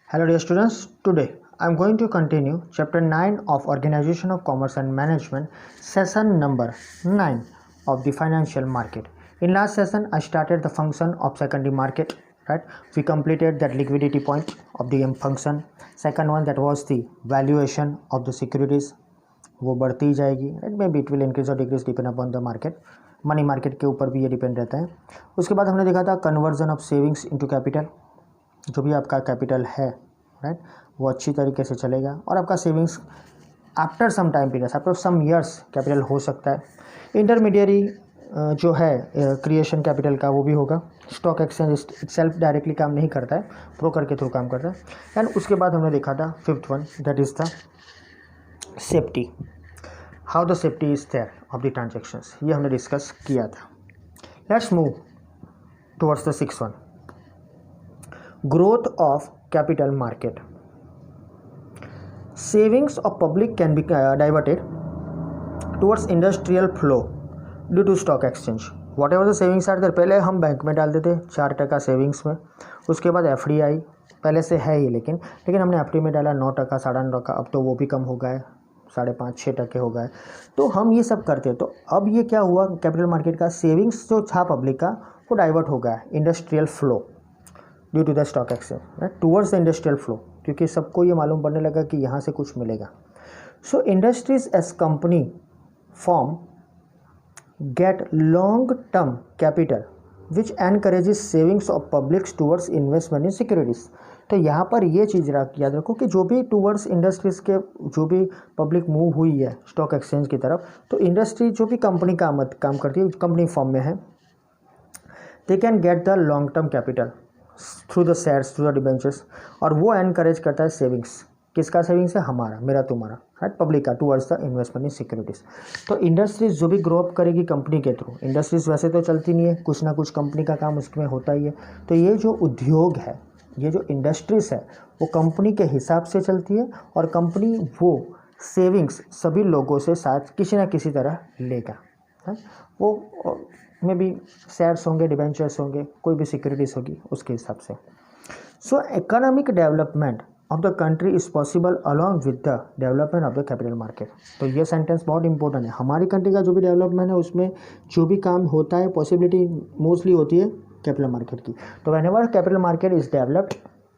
Hello dear students, today I am going to continue chapter 9 of Organization of Commerce and Management, session number 9 of the financial market. In last session I started the function of secondary market, right? We completed that liquidity point of the function. Second one, that was the valuation of the securities. वो बढ़ती ही जाएगी, right? May be it will increase और decrease depend upon the market. Money market के ऊपर भी ये depend रहता है. उसके बाद हमने देखा था conversion of savings into capital. जो भी आपका कैपिटल है, राइट, वो अच्छी तरीके से चलेगा और आपका savings after some time period, after some years capital हो सकता है. इंटरमीडियरी जो है क्रिएशन कैपिटल का, वो भी होगा. स्टॉक एक्सचेंज सेल्फ डायरेक्टली काम नहीं करता है, ब्रोकर के थ्रू काम करता है. एंड उसके बाद हमने देखा था fifth one, that is the safety. How the safety is there of the transactions, ये हमने डिस्कस किया था. Let's move towards the six one, growth of capital market. Savings of public can be diverted towards industrial flow due to stock exchange. Whatever the savings are there, पहले हम bank में डालते थे 4% savings में, उसके बाद एफडी आई, पहले से है ही लेकिन हमने एफडी में डाला 9%, 9.5%, अब तो वो भी कम हो गए, 5.5-6% हो गए. तो हम ये सब करते. तो अब ये क्या हुआ, कैपिटल मार्केट का सेविंग्स जो था पब्लिक का, वो डाइवर्ट हो गया industrial flow due to the stock exchange, right, towards the industrial flow, क्योंकि सबको ये मालूम पड़ने लगा कि यहाँ से कुछ मिलेगा. So industries as company form get long term capital which encourages savings of public towards investment in securities. तो यहाँ पर ये चीज़ याद रखो कि जो भी टूवर्ड्स इंडस्ट्रीज के जो भी पब्लिक मूव हुई है स्टॉक एक्सचेंज की तरफ, तो इंडस्ट्री जो भी कंपनी काम करती है, कंपनी फॉर्म में है, they can get the long term capital through the shares, through the debentures, और वो एनकरेज करता है सेविंग्स. किसका सेविंग्स है? हमारा, मेरा, तुम्हारा, राइट, पब्लिक का, towards the investment in securities. तो इंडस्ट्रीज जो भी ग्रो अप करेगी कंपनी के थ्रू, इंडस्ट्रीज वैसे तो चलती नहीं है, कुछ ना कुछ कंपनी का काम उसमें होता ही है. तो ये जो उद्योग है, ये जो इंडस्ट्रीज है, वो कंपनी के हिसाब से चलती है और कंपनी वो सेविंग्स सभी लोगों से साथ किसी ना किसी तरह लेगा. वो में भी शेयर्स होंगे, डिबेंचर्स होंगे, कोई भी सिक्योरिटीज होगी, उसके हिसाब से. सो economic development of the country is possible along with the development of the capital market. तो ये सेंटेंस बहुत इंपॉर्टेंट है. हमारी कंट्री का जो भी डेवलपमेंट है, उसमें जो भी काम होता है, पॉसिबिलिटी मोस्टली होती है कैपिटल मार्केट की. तो whenever capital market is developed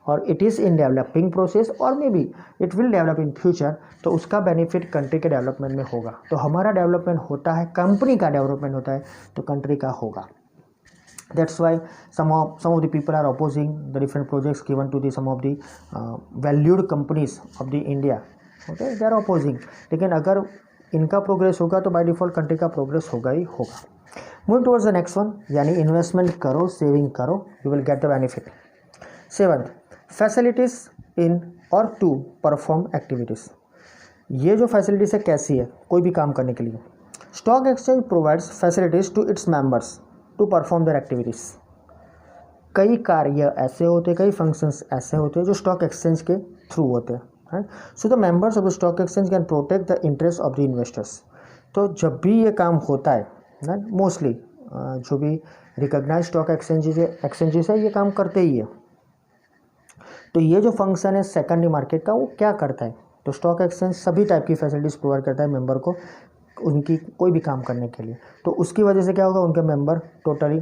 और it is in developing process और may be it will develop in future, तो उसका बेनिफिट कंट्री के डेवलपमेंट में होगा. तो हमारा डेवलपमेंट होता है, कंपनी का डेवलपमेंट होता है, तो कंट्री का होगा. That's why some of the people are opposing the different projects given to the some of the valued companies of the India. Okay, they are opposing. लेकिन अगर इनका प्रोग्रेस होगा तो बाय डिफॉल्ट कंट्री का progress होगा ही होगा. Move towards the next one, यानी investment करो, सेविंग करो, you will get the benefit. Seventh, facilities इन और टू परफॉर्म एक्टिविटीज़. ये जो फैसिलिटीज़ है कैसी है कोई भी काम करने के लिए? Stock exchange provides facilities to its members to perform their activities. कई कार्य ऐसे होते हैं, कई फंक्शंस ऐसे होते हैं जो स्टॉक एक्सचेंज के थ्रू होते हैं, right. So the members of the stock exchange can protect the interest of the investors. तो जब भी ये काम होता है, राइट, मोस्टली जो भी रिकॉग्नाइज स्टॉक एक्सचेंजेस है, ये काम करते ही है. तो ये जो फंक्शन है सेकेंडरी मार्केट का, वो क्या करता है? तो स्टॉक एक्सचेंज सभी टाइप की फैसिलिटीज़ प्रोवाइड करता है मेंबर को, उनकी कोई भी काम करने के लिए. तो उसकी वजह से क्या होगा, उनके मेंबर टोटली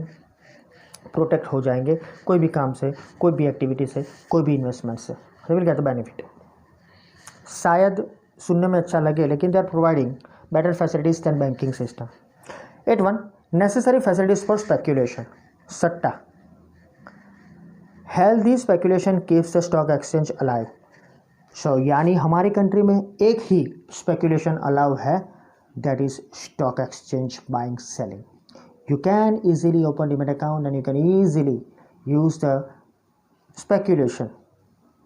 प्रोटेक्ट हो जाएंगे कोई भी काम से, कोई भी एक्टिविटी से, कोई भी इन्वेस्टमेंट से. They will get the benefit. शायद सुनने में अच्छा लगे, लेकिन they are providing better facilities than banking system. 8.1 necessary facilities for speculation, सट्टा. Healthy speculation keeps the stock exchange alive. So यानी हमारी कंट्री में एक ही स्पेकुलेशन अलाउ है, that is stock exchange buying selling. You can easily open demat account and you can easily use the speculation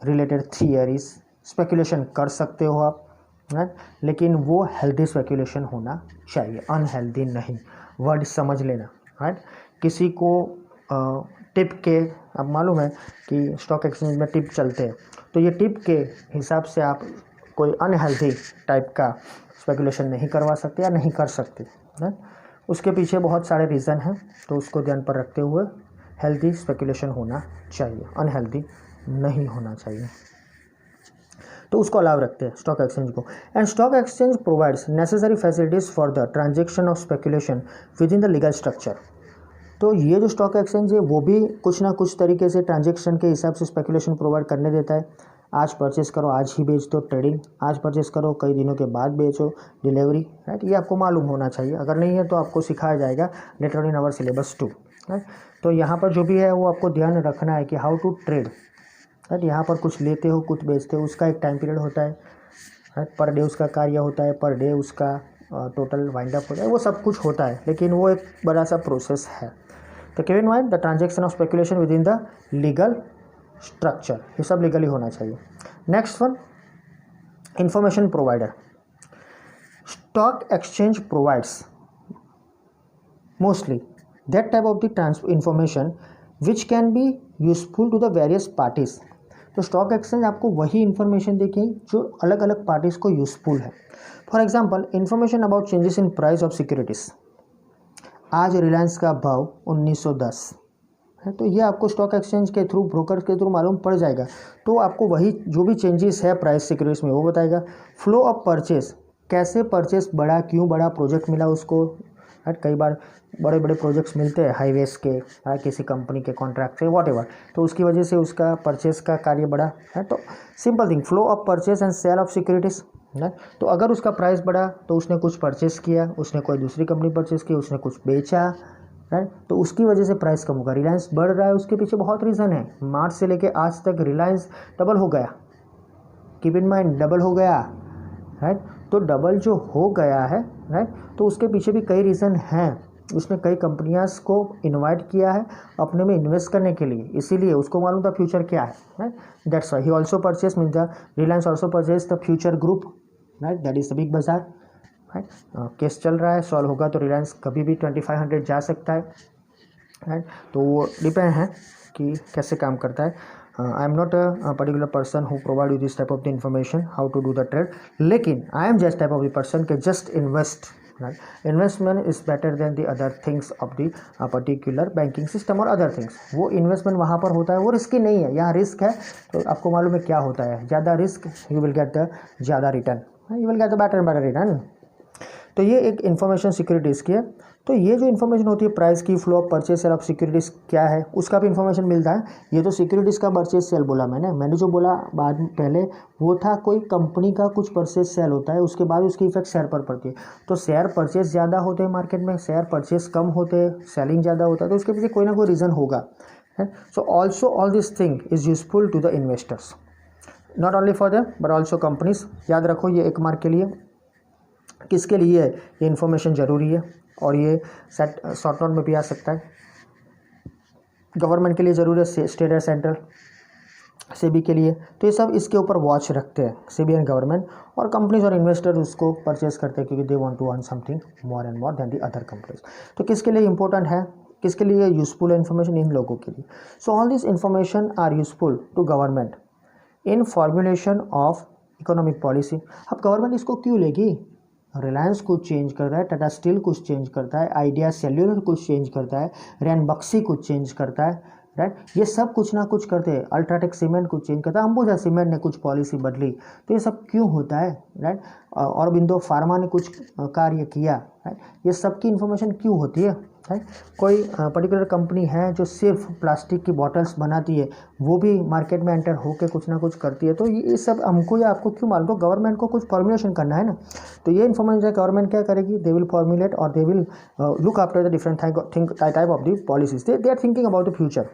related theories. Speculation कर सकते हो आप, राइट, लेकिन वो हेल्दी स्पेकुलेशन होना चाहिए, अनहेल्दी नहीं. वर्ड समझ लेना, राइट. किसी को टिप के, अब मालूम है कि स्टॉक एक्सचेंज में टिप चलते हैं, तो ये टिप के हिसाब से आप कोई अनहेल्दी टाइप का स्पेकुलेशन नहीं करवा सकते या नहीं कर सकते, है. उसके पीछे बहुत सारे रीज़न हैं, तो उसको ध्यान पर रखते हुए हेल्दी स्पेकुलेशन होना चाहिए, अनहेल्दी नहीं होना चाहिए, तो उसको अलाउ रखते हैं स्टॉक एक्सचेंज को। And stock exchange provides necessary facilities for the transaction of speculation within the legal structure. तो ये जो स्टॉक एक्सचेंज है वो भी कुछ ना कुछ तरीके से ट्रांजेक्शन के हिसाब से स्पेकुलेशन प्रोवाइड करने देता है। आज परचेस करो आज ही बेच दो, ट्रेडिंग आज परचेस करो कई दिनों के बाद बेचो, डिलीवरी, राइट, ये आपको मालूम होना चाहिए। अगर नहीं है तो आपको सिखाया जाएगा later in our syllabus 2, right. तो यहाँ पर जो भी है वो आपको ध्यान रखना है कि हाउ टू ट्रेड, राइट। यहाँ पर कुछ लेते हो कुछ बेचते हो, उसका एक टाइम पीरियड होता है, राइट, पर डे उसका कार्य होता है, पर डे उसका टोटल वाइंड अप होता है, वो सब कुछ होता है, लेकिन वो एक बड़ा सा प्रोसेस है। तो keep in mind the transaction of speculation within the legal structure, ये सब लीगली होना चाहिए। Next one, information provider. Stock exchange provides mostly that type of the information which can be useful to the various parties. तो stock exchange आपको वही information देखें जो अलग अलग पार्टीज़ को यूजफुल है। For example, information about changes in price of securities. आज रिलायंस का भाव 1910 है, तो ये आपको स्टॉक एक्सचेंज के थ्रू, ब्रोकर के थ्रू मालूम पड़ जाएगा। तो आपको वही जो भी चेंजेस है प्राइस सिक्योरिटीज़ में वो बताएगा। फ्लो ऑफ परचेस, कैसे परचेस बढ़ा, क्यों बढ़ा, प्रोजेक्ट मिला उसको, राइट। कई बार बड़े बड़े प्रोजेक्ट्स मिलते हैं हाईवेज के, किसी कंपनी के कॉन्ट्रैक्ट से, वॉट, तो उसकी वजह से उसका परचेस का कार्य बढ़ा है। तो simple thing, flow of purchase and sale of securities, है। तो अगर उसका प्राइस बढ़ा तो उसने कुछ परचेस किया, उसने कोई दूसरी कंपनी परचेस की, उसने कुछ बेचा, राइट, तो उसकी वजह से प्राइस कम होगा। रिलायंस बढ़ रहा है, उसके पीछे बहुत रीज़न है। मार्च से लेके आज तक रिलायंस डबल हो गया, कीप इन माइंड, डबल हो गया, राइट। तो डबल जो हो गया है, राइट, तो उसके पीछे भी कई रीज़न हैं। उसने कई कंपनियां को इनवाइट किया है अपने में इन्वेस्ट करने के लिए, इसीलिए उसको मालूम था फ्यूचर क्या है, right. That's why he also purchase, mean the Reliance also purchase the future group, right, that is the big बाजार, राइट। केस चल रहा है, सॉल्व होगा तो रिलायंस कभी भी 2500 जा सकता है, राइट। तो वो डिपेंड है कि कैसे काम करता है। I am not a particular person who provide you this type of the information how to do the trade, लेकिन I am just type of the person के just invest, right. Investment is better then the other things of the particular banking system और other things. वो investment वहाँ पर होता है, वो risky नहीं है। यहाँ रिस्क है तो आपको मालूम है क्या होता है, ज़्यादा risk you will get the ज़्यादा return, you will get the better and better return. तो ये एक इन्फॉर्मेशन सिक्योरिटीज़ की है। तो ये जो इन्फॉर्मेशन होती है प्राइस की, flow of purchase cell of securities क्या है, उसका भी इन्फॉर्मेशन मिलता है। ये तो सिक्योरिटीज़ का परचेस सेल बोला मैंने जो बोला बाद में पहले वो था कोई कंपनी का कुछ परचेस सेल होता है, उसके बाद उसकी इफेक्ट शेयर पर पड़ती है। तो शेयर परचेस ज़्यादा होते हैं मार्केट में, शेयर परचेस कम होते हैं, सेलिंग ज़्यादा होता है, तो उसके पीछे कोई ना कोई रीज़न होगा, है। So also all this thing is useful to the investors, not only for them but also companies. याद रखो ये एक मार्क के लिए, किसके लिए ये इन्फॉर्मेशन ज़रूरी है, और ये शॉर्ट नोट में भी आ सकता है। गवर्नमेंट के लिए ज़रूरी है, स्टेट और सेंट्रल, सेबी के लिए, तो ये सब इसके ऊपर वॉच रखते हैं सेबी एंड गवर्नमेंट, और कंपनीज और इन्वेस्टर उसको परचेस करते हैं क्योंकि they want to earn something more and more than the other companies. तो किसके लिए इंपॉर्टेंट है, किसके लिए यूजफुल है इन्फॉर्मेशन, इन लोगों के लिए। So all this information are useful to government in formulation of economic policy. अब गवर्नमेंट इसको क्यों लेगी, रिलायंस कुछ चेंज कर रहा है, टाटा स्टील कुछ चेंज करता है, आइडिया सेल्यूलर कुछ चेंज करता है, रैन बक्सी कुछ चेंज करता है, राइट। ये सब कुछ ना कुछ करते हैं। अल्ट्राटेक सीमेंट कुछ चेंज करता है, अंबुजा सीमेंट ने कुछ पॉलिसी बदली, तो ये सब क्यों होता है, राइट। औरबिंदो फार्मा ने कुछ कार्य किया, राइट। ये सब की इन्फॉर्मेशन क्यों होती है, राइट। कोई पर्टिकुलर कंपनी है जो सिर्फ प्लास्टिक की बॉटल्स बनाती है, वो भी मार्केट में एंटर होकर कुछ ना कुछ करती है, तो ये सब हमको या आपको क्यों मालूम, तो गवर्नमेंट को कुछ फॉर्मुलेशन करना है ना। तो ये इन्फॉर्मेशन गवर्नमेंट क्या करेगी, दे विल फॉर्मुलेट और they will look after the different type of the policies, they are thinking about the future.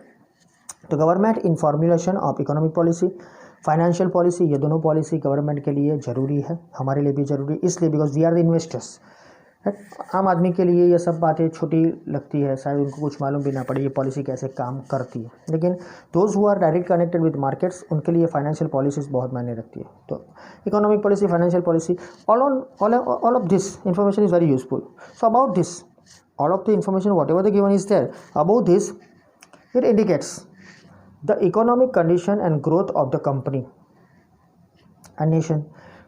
तो government in formulation of economic policy, financial policy, ये दोनों पॉलिसी गवर्नमेंट के लिए ज़रूरी है, हमारे लिए भी ज़रूरी, इसलिए because we are the investors. आम आदमी के लिए ये सब बातें छोटी लगती है, शायद उनको कुछ मालूम भी ना पड़े ये पॉलिसी कैसे काम करती है, लेकिन those who are direct connected with markets उनके लिए फाइनेंशियल पॉलिसीज बहुत मायने रखती है। तो economic policy, financial policy, all of this information is very useful. So about this, all of the information whatever the given is there about this, it indicates the economic condition and growth of the company and nation.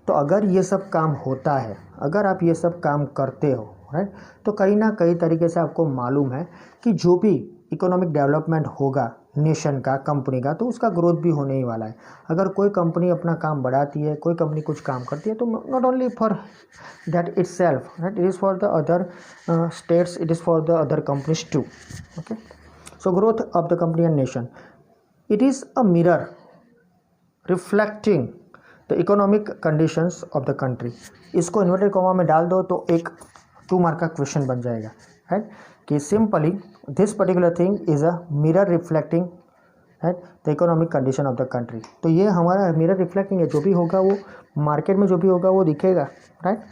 तो अगर ये सब काम होता है, अगर आप ये सब काम करते हो, राइट, तो कहीं ना कहीं तरीके से आपको मालूम है कि जो भी इकोनॉमिक डेवलपमेंट होगा नेशन का, कंपनी का, तो उसका ग्रोथ भी होने ही वाला है। अगर कोई कंपनी अपना काम बढ़ाती है, कोई कंपनी कुछ काम करती है, तो not only for that itself, it is for the other states, it is for the other companies too. Okay, so growth of the company and nation, it is a mirror reflecting the economic conditions of the country. इसको inverted comma में डाल दो तो एक 2 mark का question बन जाएगा, right, कि simply this particular thing is a mirror reflecting, right, the economic condition of the country. तो ये हमारा मिरर रिफ्लेक्टिंग है, जो भी होगा वो मार्केट में जो भी होगा वो दिखेगा, right.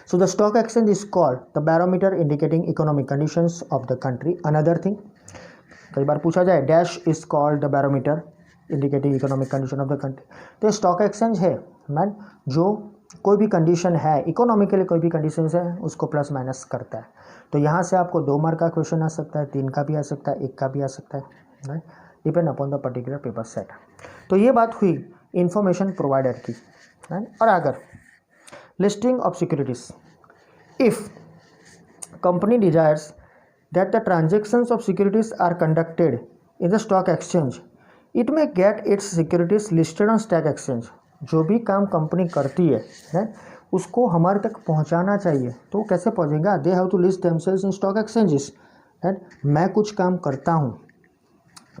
So the stock exchange is called the barometer indicating economic conditions of the country. Another thing, कई बार पूछा जाए dash is called the barometer indicating economic condition of the country. तो स्टॉक एक्सचेंज है मैन, जो कोई भी condition है economically, कोई भी कंडीशन है उसको प्लस माइनस करता है। तो यहाँ से आपको 2 मार्क का क्वेश्चन आ सकता है, 3 का भी आ सकता है, 1 का भी आ सकता है, right, depend upon the particular paper set. तो ये बात हुई इंफॉर्मेशन प्रोवाइडर की, राइट। और अगर listing of securities, if company desires that the transactions of securities are conducted in the stock exchange, it may get its securities listed on stock exchange. जो भी काम कंपनी करती है उसको हमारे तक पहुंचाना चाहिए। तो कैसे पहुंचेगा? They have to list themselves in stock exchanges, right. मैं कुछ काम करता हूं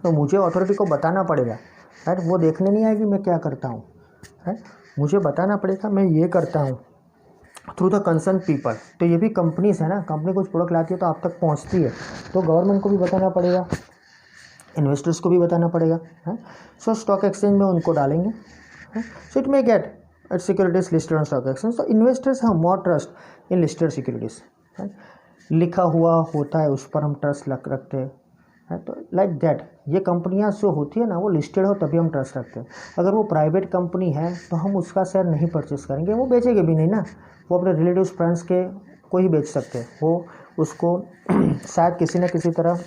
तो मुझे अथॉरिटी को बताना पड़ेगा, राइट। वो देखने नहीं आएगी मैं क्या करता हूं, राइट, मुझे बताना पड़ेगा मैं ये करता हूं थ्रू द कंसर्न पीपल। तो ये भी कंपनीज है ना, कंपनी कुछ प्रोडक्ट लाती है तो आप तक पहुँचती है, तो गवर्नमेंट को भी बताना पड़ेगा, इन्वेस्टर्स को भी बताना पड़ेगा, है। सो स्टॉक एक्सचेंज में उनको डालेंगे, so it may gate its securities listed on stock exchange. So investors have more trust in listed securities, right? लिखा हुआ होता है उस पर हम ट्रस्ट रखते हैं, तो लाइक दैट ये कंपनियां जो होती है ना वो लिस्टेड हो तभी हम ट्रस्ट रखते हैं। अगर वो प्राइवेट कंपनी है तो हम उसका शेयर नहीं परचेस करेंगे, वो बेचेंगे भी नहीं ना, वो अपने रिलेटिव फ्रेंड्स के को ही बेच सकते हैं, वो उसको शायद किसी न किसी तरह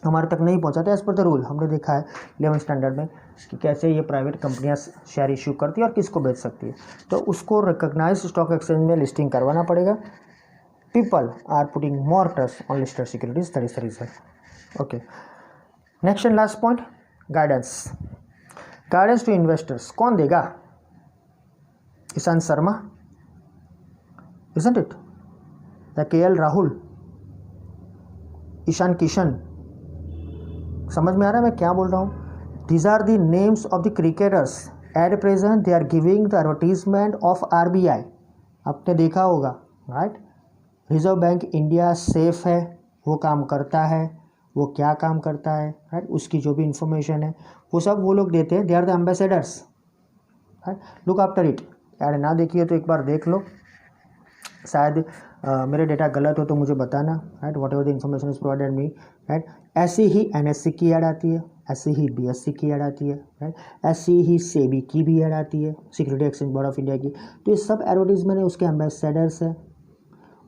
हमारे तक नहीं पहुंचाते एज़ पर द रूल। हमने देखा है 11th स्टैंडर्ड में कि कैसे ये प्राइवेट कंपनियां शेयर इशू करती है और किसको बेच सकती है, तो उसको रिकॉग्नाइज स्टॉक एक्सचेंज में लिस्टिंग करवाना पड़ेगा। People are putting more trust on listed securities, that is the reason. Okay, next and last point, guidance. Guidance to investors कौन देगा? Ishant Sharma, isn't it? या KL राहुल, ईशान किशन? समझ में आ रहा है मैं क्या बोल रहा हूँ? These are the names of the cricketers at present. They are giving the advertisement of RBI. आपने देखा होगा, right. Reserve bank India safe है, वो काम करता है, वो क्या काम करता है, राइट, उसकी जो भी इंफॉर्मेशन है वो सब वो लोग देते हैं। They are the ambassadors, right, look after it. यार ना देखिए तो एक बार देख लो, शायद मेरे डेटा गलत हो तो मुझे बताना, right. What ever the information is provided me, right. ऐसी ही NSE की ऐड आती है, ऐसे ही BSE की ऐड आती है, राइट, ऐसी ही SEBI की भी ऐड आती है, security exchange board of India की। तो ये सब एडवर्टीजमेंट है, उसके एम्बेसडर्स हैं,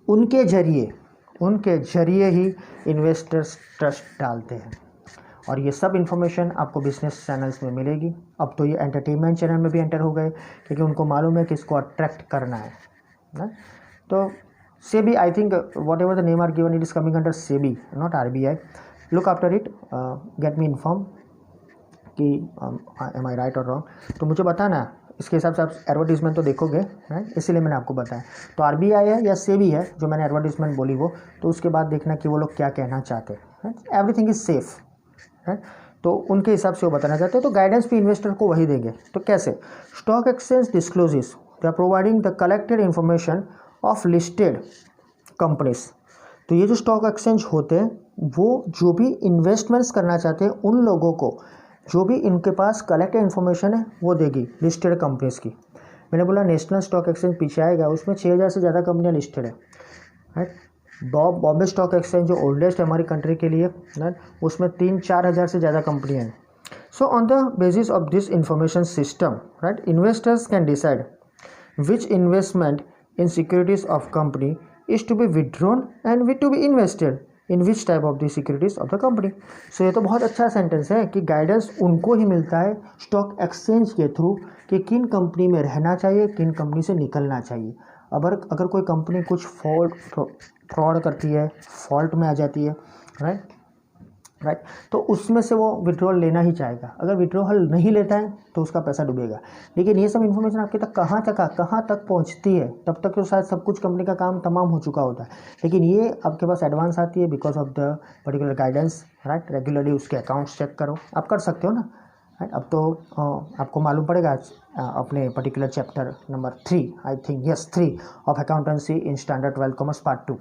उनके जरिए ही इन्वेस्टर्स ट्रस्ट डालते हैं। और ये सब इन्फॉर्मेशन आपको बिजनेस चैनल्स में मिलेगी। अब तो ये एंटरटेनमेंट चैनल में भी एंटर हो गए, क्योंकि उनको मालूम है कि इसको अट्रैक्ट करना है ना। तो SEBI, I think what the name are given, it is coming under SEBI, not RBI। Look after it, get me inform कि एम आई राइट और रॉन्ग, तो मुझे बताना। इसके हिसाब से आप एडवर्टीजमेंट तो देखोगे, राइट, इसीलिए मैंने आपको बताया। तो RBI है या SEBI है जो मैंने एडवर्टीजमेंट बोली वो, तो उसके बाद देखना कि वो लोग क्या कहना चाहते हैं। एवरीथिंग इज सेफ, राइट, तो उनके हिसाब से वो बताना चाहते हैं। तो गाइडेंस भी इन्वेस्टर को वही देंगे। तो कैसे? Stock exchange discloses, they are providing the collected information of listed companies. तो ये जो स्टॉक एक्सचेंज होते हैं वो जो भी इन्वेस्टमेंट्स करना चाहते हैं उन लोगों को जो भी इनके पास कलेक्टेड इन्फॉर्मेशन है वो देगी लिस्टेड कंपनीज की। मैंने बोला नेशनल स्टॉक एक्सचेंज पीछे आएगा, उसमें 6000 से ज़्यादा कंपनियां लिस्टेड है, राइट। बॉम्बे स्टॉक एक्सचेंज जो ओल्डेस्ट है हमारी कंट्री के लिए, राइट, उसमें 3-4 हज़ार से ज़्यादा कंपनियाँ हैं। So on the basis of this information system, right, investors can decide which investment in securities of company is to be withdrawn and which to be invested in which type of the securities of the company. So ये तो बहुत अच्छा sentence है कि guidance उनको ही मिलता है stock exchange के थ्रू कि किन कंपनी में रहना चाहिए, किन कंपनी से निकलना चाहिए। अगर कोई कंपनी कुछ फ्रॉड करती है, फॉल्ट में आ जाती है, राइट। तो उसमें से वो विड्रॉल लेना ही चाहेगा। अगर विड्रॉल नहीं लेता है तो उसका पैसा डूबेगा। लेकिन ये सब इन्फॉर्मेशन आपके तक कहाँ तक पहुँचती है, तब तक तो शायद सब कुछ कंपनी का काम तमाम हो चुका होता है। लेकिन ये आपके पास एडवांस आती है because of the particular guidance, right. Regularly उसके अकाउंट्स चेक करो, आप कर सकते हो ना, राइट। अब तो आपको मालूम पड़ेगा अपने particular chapter number 3, I think yes 3 of accountancy in standard 12 commerce part 2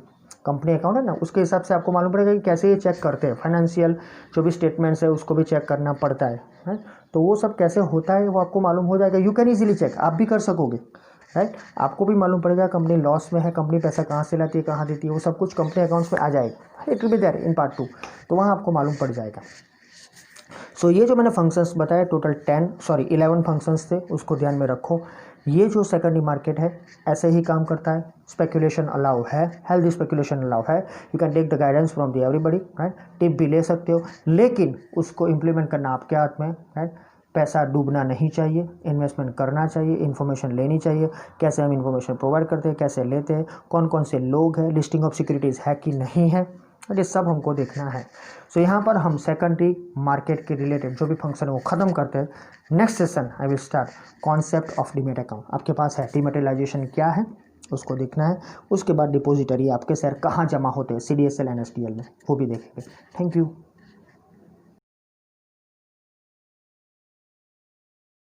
company account है ना, उसके हिसाब से आपको मालूम पड़ेगा कि कैसे ये चेक करते हैं। फाइनेंशियल जो भी स्टेटमेंट्स है उसको भी चेक करना पड़ता है। तो वो सब कैसे होता है वो आपको मालूम हो जाएगा। यू कैन ईजिली चेक, आप भी कर सकोगे, राइट। आपको भी मालूम पड़ेगा कंपनी लॉस में है, कंपनी पैसा कहाँ से लाती है, कहाँ देती है, वो सब कुछ कंपनी अकाउंट्स में आ जाएगा। It will be there in part 2, तो वहाँ आपको मालूम पड़ जाएगा। सो ये जो मैंने फंक्शंस बताए टोटल 11 फंक्शंस थे, उसको ध्यान में रखो। ये जो सेकेंडरी मार्केट है ऐसे ही काम करता है। स्पेकुलेशन अलाउ है, हेल्दी स्पेकुलेशन अलाउ है। You can take the guidance from the everybody, right. Tip भी ले सकते हो, लेकिन उसको इम्प्लीमेंट करना आपके हाथ में, राइट। पैसा डूबना नहीं चाहिए, इन्वेस्टमेंट करना चाहिए, इन्फॉर्मेशन लेनी चाहिए। कैसे हम इन्फॉर्मेशन प्रोवाइड करते हैं, कैसे लेते हैं, कौन कौन से लोग हैं, लिस्टिंग ऑफ सिक्योरिटीज़ है कि नहीं है, ये सब हमको देखना है। सो यहाँ पर हम सेकेंडरी मार्केट के रिलेटेड जो भी फंक्शन है वो ख़त्म करते हैं। Next session I will start concept of demat account. आपके पास है डिमेटेलाइजेशन क्या है उसको देखना है। उसके बाद डिपॉजिटरी आपके शेयर कहाँ जमा होते हैं, CDSL NSDL में, वो भी देखेंगे। Thank you.